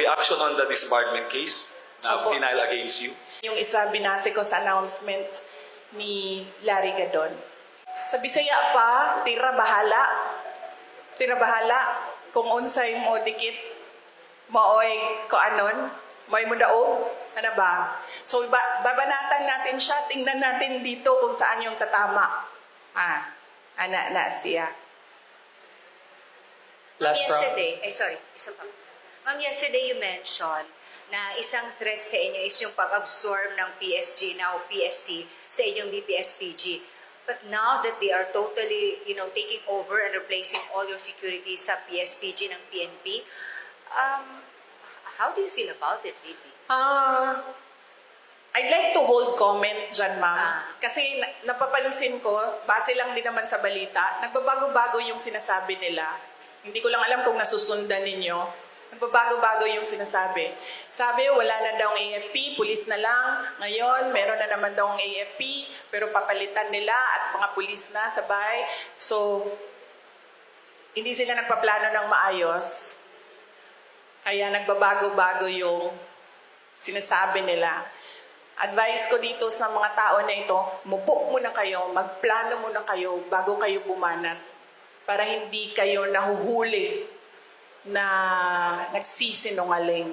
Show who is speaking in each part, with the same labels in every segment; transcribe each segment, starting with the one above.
Speaker 1: be action on the disbarment case na
Speaker 2: Opo.
Speaker 1: final against you?
Speaker 2: Yung isa binase ko sa announcement ni Larry Gadon. Sa Bisaya pa, tira bahala. Tira bahala. Kung unsay mo dikit, maoy ko anon, may mo daog, ano ba? So, babanatan natin siya, tingnan natin dito kung saan yung tatama. Ana na siya.
Speaker 3: Last
Speaker 4: Yesterday, isa pa. Ma'am, yesterday you mentioned na isang threat sa inyo is yung pag-absorb ng PSG, now PSC, sa inyong BPSPG. But now that they are totally, taking over and replacing all your security sa PSPG ng PNP, how do you feel about it, baby?
Speaker 2: I'd like to hold comment dyan, ma'am. Kasi napapansin ko, base lang din naman sa balita, nagbabago-bago yung sinasabi nila. Hindi ko lang alam kung nasusundan ninyo. Nagbabago-bago yung sinasabi. Sabi, wala na daw ang AFP, pulis na lang. Ngayon, meron na naman daw ang AFP, pero papalitan nila at mga pulis na sabay. So, hindi sila nagpaplano ng maayos. Kaya nagbabago-bago yung sinasabi nila. Advice ko dito sa mga tao na ito, mubo muna kayo, magplano muna kayo bago kayo bumanat para hindi kayo nahuhuli na nagsisinungaling.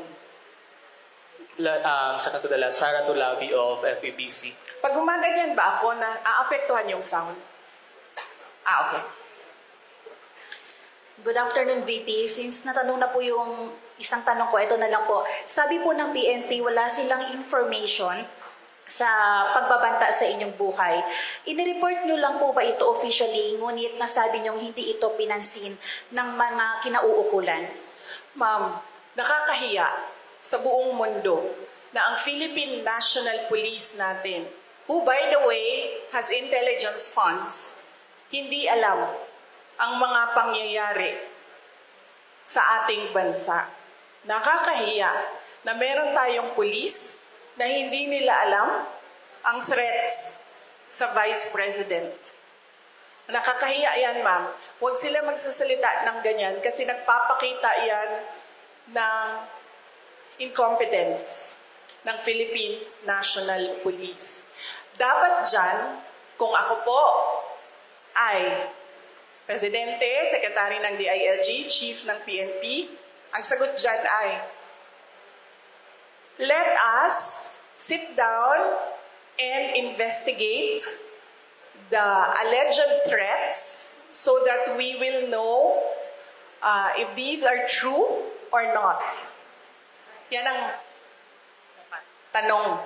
Speaker 3: Second to the last, Sara Tulabi of FEBC.
Speaker 2: Pag gumaganyan ba ako, na aapektuhan yung sound? Okay.
Speaker 5: Good afternoon, VP. Since natanong na po yung isang tanong ko, ito na lang po. Sabi po ng PNP, wala silang information sa pagbabanta sa inyong buhay. Inireport nyo lang po ba ito officially, ngunit nasabi nyo hindi ito pinansin ng mga kinauukulan?
Speaker 2: Ma'am, nakakahiya sa buong mundo na ang Philippine National Police natin, who by the way has intelligence funds, hindi alam ang mga pangyayari sa ating bansa. Nakakahiya na meron tayong police na hindi nila alam ang threats sa Vice President. Nakakahiya yan, ma'am. Huwag sila magsasalita ng ganyan kasi nagpapakita yan ng incompetence ng Philippine National Police. Dapat dyan, kung ako po ay Presidente, Secretary ng DILG, Chief ng PNP, ang sagot dyan ay, let us sit down and investigate the alleged threats so that we will know if these are true or not. Yan ang tanong.